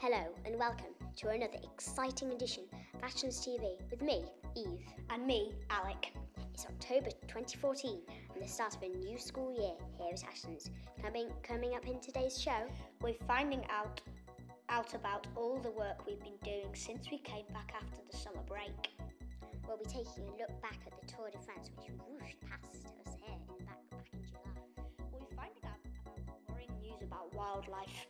Hello and welcome to another exciting edition of Ashlands TV with me, Eve. And me, Alec. It's October 2014 and the start of a new school year here at Ashlands. Coming up in today's show, we're finding out about all the work we've been doing since we came back after the summer break. We'll be taking a look back at the Tour de France which whooshed past us here back in July. We're finding out about worrying news about wildlife.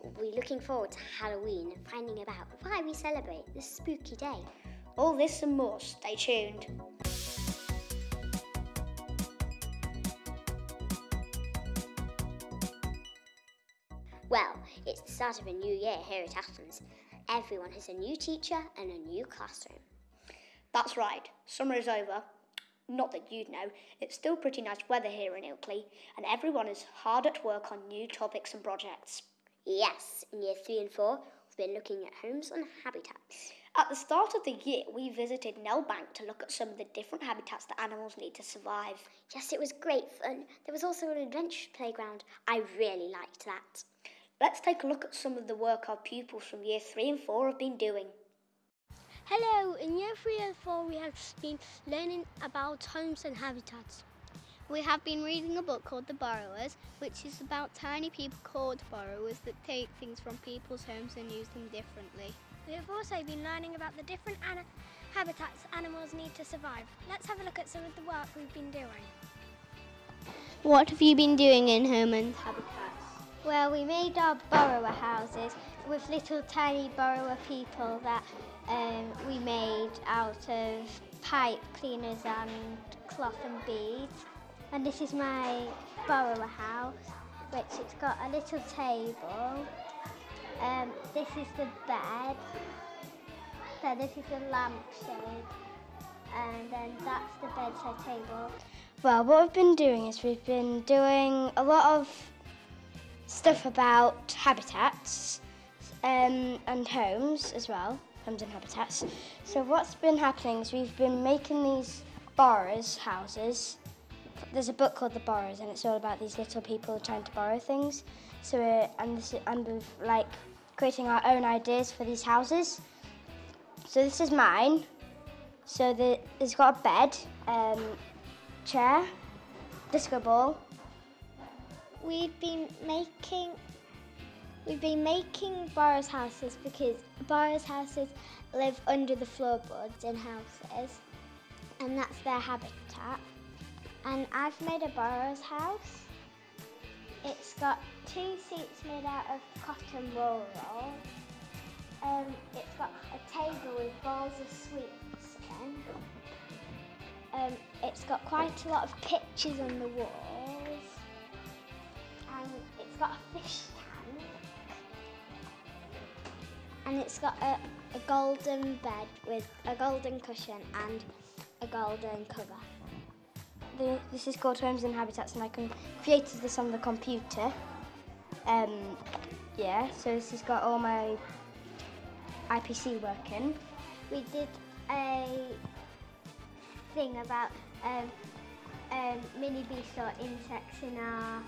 We'll be looking forward to Halloween and finding about why we celebrate this spooky day. All this and more, stay tuned. Well, it's the start of a new year here at Ashlands. Everyone has a new teacher and a new classroom. That's right, summer is over. Not that you'd know, it's still pretty nice weather here in Ilkley, and everyone is hard at work on new topics and projects. Yes, in year 3 and 4, we've been looking at homes and habitats. At the start of the year, we visited Nell Bank to look at some of the different habitats that animals need to survive. Yes, it was great fun. There was also an adventure playground. I really liked that. Let's take a look at some of the work our pupils from year 3 and 4 have been doing. Hello, in year 3 and 4 we have been learning about homes and habitats. We have been reading a book called The Borrowers, which is about tiny people called borrowers that take things from people's homes and use them differently. We have also been learning about the different habitats animals need to survive. Let's have a look at some of the work we've been doing. What have you been doing in home and habitats? Well, we made our borrower houses with little tiny borrower people that we made out of pipe cleaners and cloth and beads. And this is my borrower house, which it's got a little table. This is the bed. So this is the lampshade. And then that's the bedside table. Well, what we've been doing is we've been doing a lot of stuff about habitats and homes as well, homes and habitats. So what's been happening is we've been making these borrowers' houses. There's a book called The Borrowers and it's all about these little people trying to borrow things. So we're like creating our own ideas for these houses. So this is mine. So it's got a bed, chair, disco ball. We've been making borrowers houses because borrowers houses live under the floorboards in houses, and that's their habitat. And I've made a borrower's house. It's got 2 seats made out of cotton wool roll. It's got a table with bowls of sweets in. It's got quite a lot of pictures on the walls. And it's got a fish tank. And it's got a golden bed with a golden cushion and a golden cover. This is called Homes and Habitats and I created this on the computer. Yeah, so this has got all my IPC working. We did a thing about mini beasts or insects in our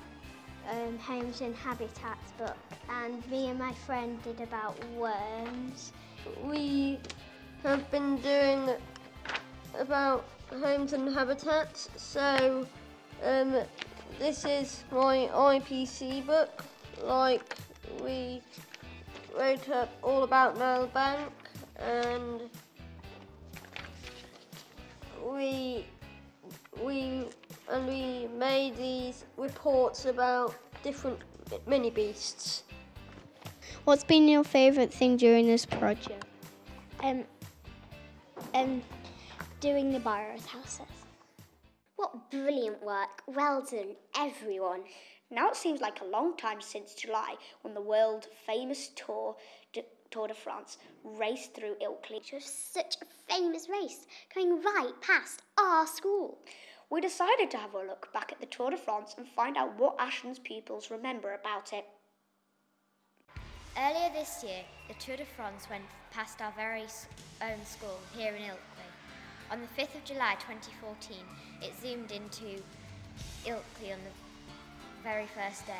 Homes and Habitats book, and me and my friend did about worms. We have been doing about homes and habitats, so this is my IPC book. Like, we wrote up all about Nile Bank, and we made these reports about different mini beasts. What's been your favourite thing during this project? Doing the borrowers' houses. What brilliant work. Well done, everyone. Now it seems like a long time since July when the world-famous Tour de France raced through Ilkley. It was such a famous race, going right past our school. We decided to have a look back at the Tour de France and find out what Ashlands pupils remember about it. Earlier this year, the Tour de France went past our very own school here in Ilkley. On the 5th of July 2014, it zoomed into Ilkley on the very first day.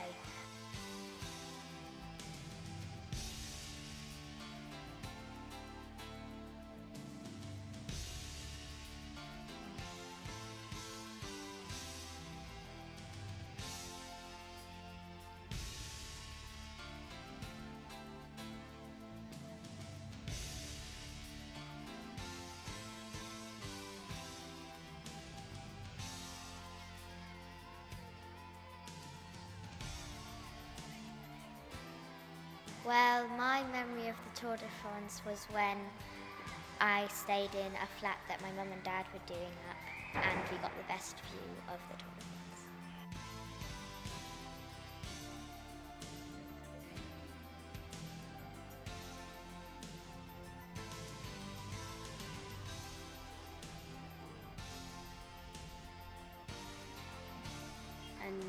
Well, my memory of the Tour de France was when I stayed in a flat that my mum and dad were doing up, and we got the best view of the Tour de France. And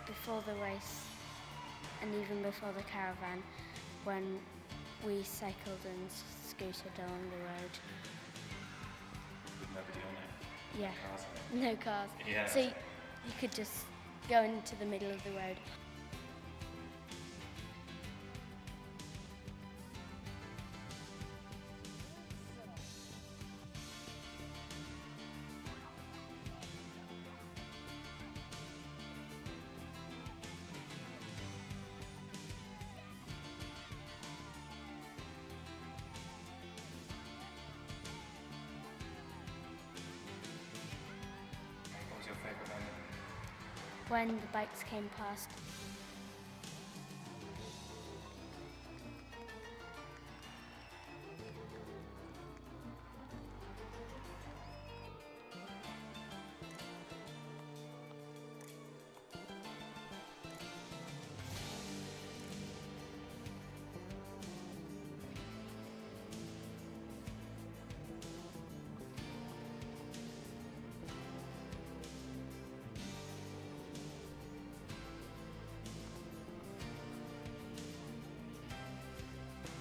before the race, and even before the caravan, when we cycled and scooted along the road. With nobody on it? Yeah. Cars on No cars. Yeah. So you could just go into the middle of the road. What was your favourite moment? When the bikes came past.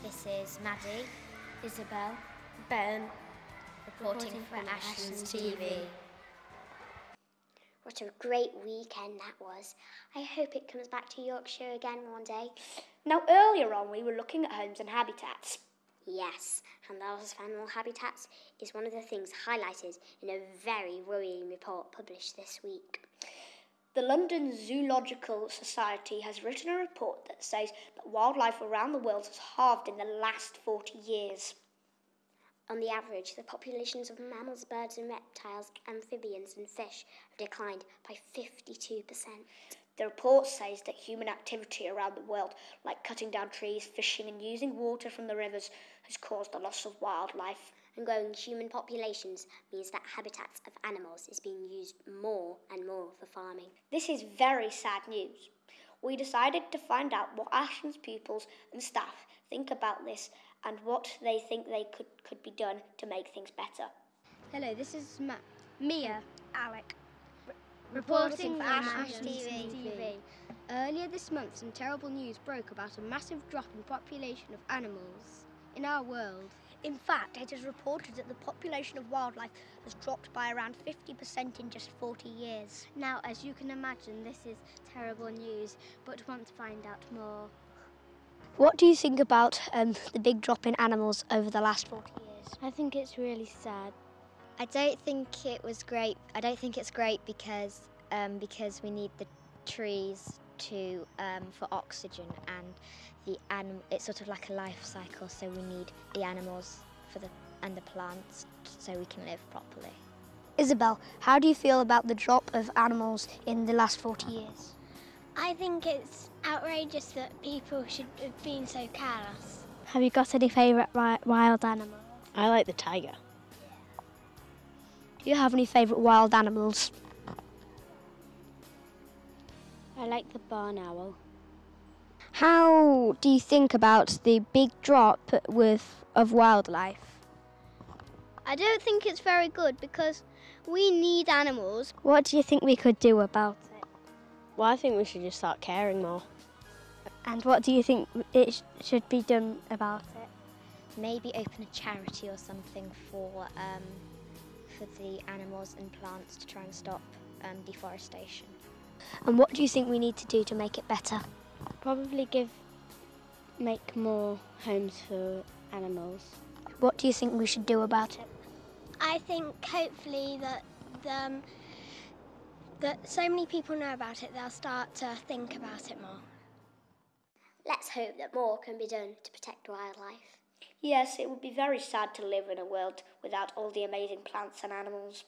This is Maddie, Isabel. Ben, reporting for Ashlands TV. What a great weekend that was. I hope it comes back to Yorkshire again one day. Now, earlier on, we were looking at homes and habitats. Yes, and the loss of animal habitats is one of the things highlighted in a very worrying report published this week. The London Zoological Society has written a report that says that wildlife around the world has halved in the last 40 years. On the average, the populations of mammals, birds and reptiles, amphibians and fish have declined by 52%. The report says that human activity around the world, like cutting down trees, fishing and using water from the rivers, has caused the loss of wildlife. And growing human populations means that habitats of animals is being used more and more for farming. This is very sad news. We decided to find out what Ashlands pupils and staff think about this and what they think could be done to make things better. Hello, this is Mia, Alec, reporting for Ashlands TV. Earlier this month, some terrible news broke about a massive drop in population of animals in our world. In fact, it is reported that the population of wildlife has dropped by around 50% in just 40 years. Now, as you can imagine, this is terrible news, but want to find out more. What do you think about the big drop in animals over the last 40 years? I think it's really sad. I don't think it was great. I don't think it's great because we need the trees to for oxygen, and it's sort of like a life cycle. So we need the animals and the plants so we can live properly. Isabel, how do you feel about the drop of animals in the last 40 years? I think it's outrageous that people should have been so careless. Have you got any favourite wild animal? I like the tiger. Do you have any favourite wild animals? I like the barn owl. How do you think about the big drop of wildlife? I don't think it's very good because we need animals. What do you think we could do about it? Well, I think we should just start caring more. And what do you think it should be done about it? Maybe open a charity or something for the animals and plants to try and stop deforestation. And what do you think we need to do to make it better? Probably make more homes for animals. What do you think we should do about it? I think hopefully that so many people know about it, they'll start to think about it more. Let's hope that more can be done to protect wildlife. Yes, it would be very sad to live in a world without all the amazing plants and animals.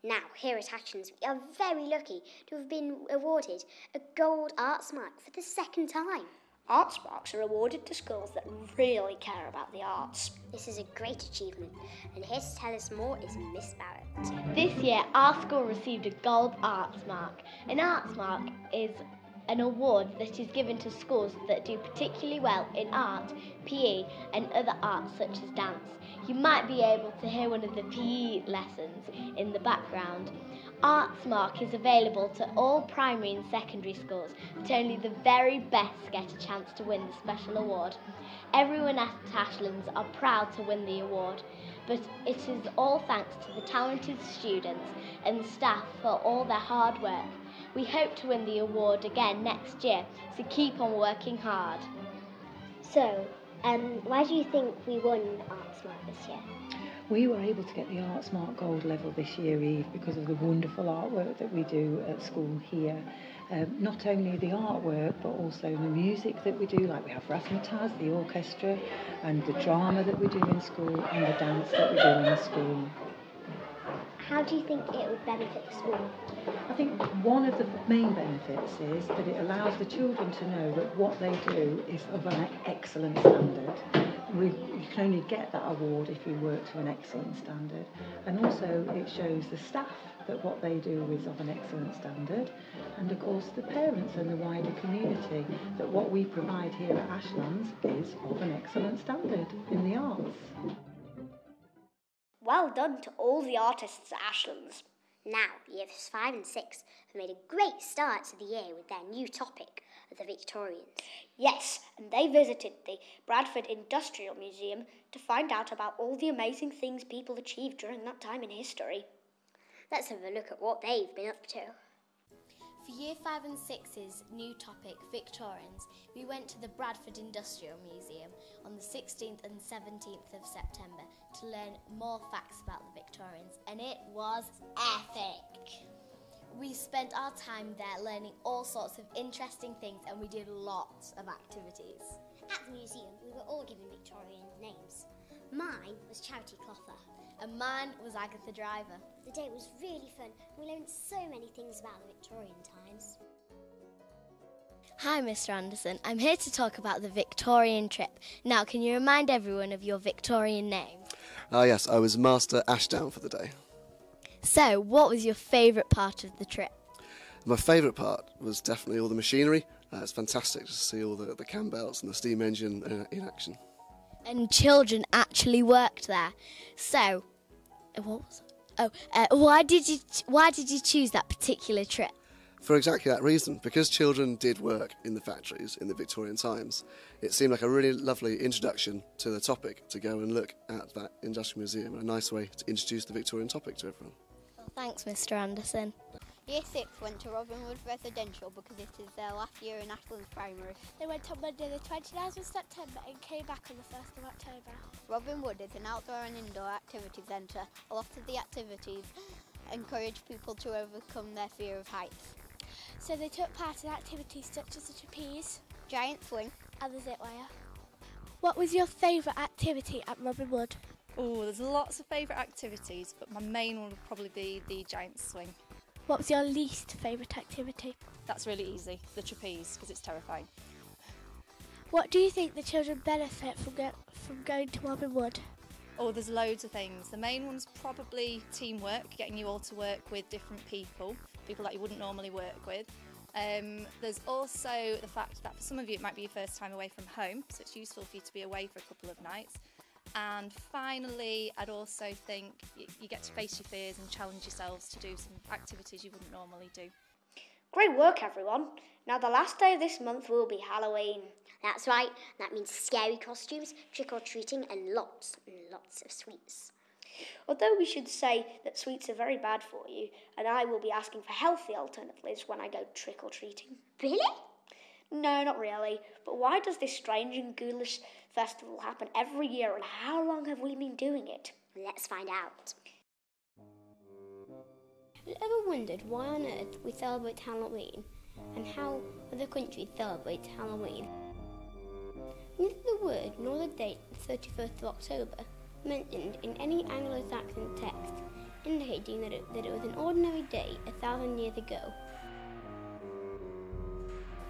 Now, here at Ashlands, we are very lucky to have been awarded a Gold Arts Mark for the second time. Arts marks are awarded to schools that really care about the arts. This is a great achievement, and here to tell us more is Miss Barrett. This year, our school received a Gold Arts Mark. An Arts Mark is an award that is given to schools that do particularly well in art, PE and other arts such as dance. You might be able to hear one of the PE lessons in the background. Arts Mark is available to all primary and secondary schools, but only the very best get a chance to win the special award. Everyone at Ashlands are proud to win the award, but it is all thanks to the talented students and staff for all their hard work. We hope to win the award again next year, so keep on working hard. So, why do you think we won Arts Mark this year? We were able to get the Arts Mark Gold level this year, Eve, because of the wonderful artwork that we do at school here. Not only the artwork, but also the music that we do, like we have razzmatazz, the orchestra, and the drama that we do in school, and the dance that we do in the school. How do you think it would benefit the school? I think one of the main benefits is that it allows the children to know that what they do is of an excellent standard. You can only get that award if you work to an excellent standard, and also it shows the staff that what they do is of an excellent standard, and of course the parents and the wider community that what we provide here at Ashlands is of an excellent standard in the arts. Well done to all the artists at Ashlands. Now, years 5 and 6 have made a great start to the year with their new topic, the Victorians. Yes, and they visited the Bradford Industrial Museum to find out about all the amazing things people achieved during that time in history. Let's have a look at what they've been up to. For Year 5 and 6's new topic, Victorians, we went to the Bradford Industrial Museum on the 16th and 17th of September to learn more facts about the Victorians, and it was epic. We spent our time there learning all sorts of interesting things, and we did lots of activities. At the museum, we were all given Victorian names. Mine was Charity Clother. And mine was Agatha Driver. The day was really fun. We learned so many things about the Victorian times. Hi, Mr. Anderson. I'm here to talk about the Victorian trip. Now, can you remind everyone of your Victorian name? Yes, I was Master Ashdown for the day. So, what was your favourite part of the trip? My favourite part was definitely all the machinery. It's fantastic to see all the cam belts and the steam engine in action. And children actually worked there. So, what was it? Why did you choose that particular trip? For exactly that reason, because children did work in the factories in the Victorian times. It seemed like a really lovely introduction to the topic to go and look at that industrial museum, a nice way to introduce the Victorian topic to everyone. Well, thanks, Mr. Anderson. Year 6 went to Robinwood Residential because it is their last year in Ashlands Primary. They went on Monday the 29th of September and came back on the 1st of October. Robinwood is an outdoor and indoor activity centre. A lot of the activities encourage people to overcome their fear of heights. So they took part in activities such as the trapeze, giant swing and the zip wire. What was your favourite activity at Robinwood? Oh, there's lots of favourite activities, but my main one would probably be the giant swing. What was your least favourite activity? That's really easy, the trapeze, because it's terrifying. What do you think the children benefit from going to Robinwood? Oh, there's loads of things. The main one's probably teamwork, getting you all to work with different people that you wouldn't normally work with. There's also the fact that for some of you it might be your first time away from home, so it's useful for you to be away for a couple of nights. And finally, I'd also think you get to face your fears and challenge yourselves to do some activities you wouldn't normally do. Great work, everyone. Now, the last day of this month will be Halloween. That's right. That means scary costumes, trick-or-treating and lots of sweets. Although we should say that sweets are very bad for you, and I will be asking for healthy alternatives when I go trick-or-treating. Really? No, not really. But why does this strange and ghoulish festival happen every year, and how long have we been doing it? Let's find out. Have you ever wondered why on earth we celebrate Halloween and how other countries celebrate Halloween? Neither the word nor the date, 31st of October, mentioned in any Anglo-Saxon text, indicating that it was an ordinary day 1,000 years ago.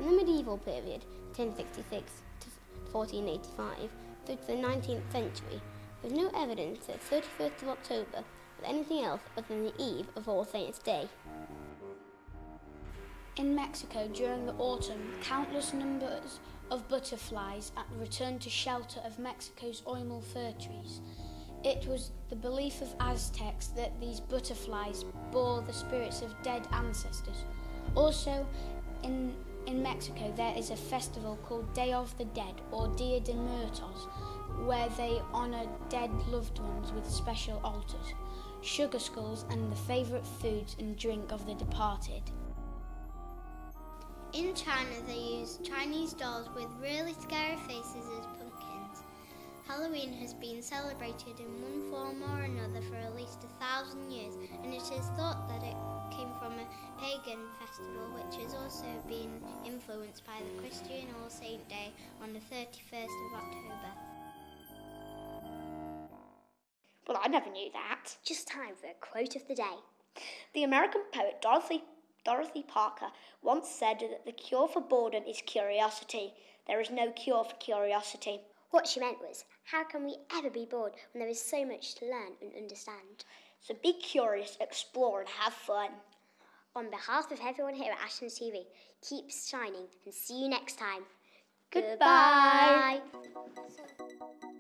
In the medieval period, 1066 to 1485, through to the 19th century, there is no evidence that 31st of October was anything else other than the eve of All Saints' Day. In Mexico during the autumn, countless numbers of butterflies returned to shelter of Mexico's oymal fir trees. It was the belief of Aztecs that these butterflies bore the spirits of dead ancestors. Also, in Mexico there is a festival called Day of the Dead, or Dia de Muertos, where they honour dead loved ones with special altars, sugar skulls and the favourite foods and drink of the departed. In China, they use Chinese dolls with really scary faces as pumpkins. Halloween has been celebrated in one form or another for at least 1,000 years, and it is thought that it came from a pagan festival which has also been influenced by the Christian All Saint Day on the 31st of October. Well, I never knew that. Just time for a quote of the day. The American poet Dorothy Parker once said that the cure for boredom is curiosity. There is no cure for curiosity. What she meant was, how can we ever be bored when there is so much to learn and understand? So be curious, explore and have fun. On behalf of everyone here at Ashlands TV, keep shining and see you next time. Goodbye. Goodbye.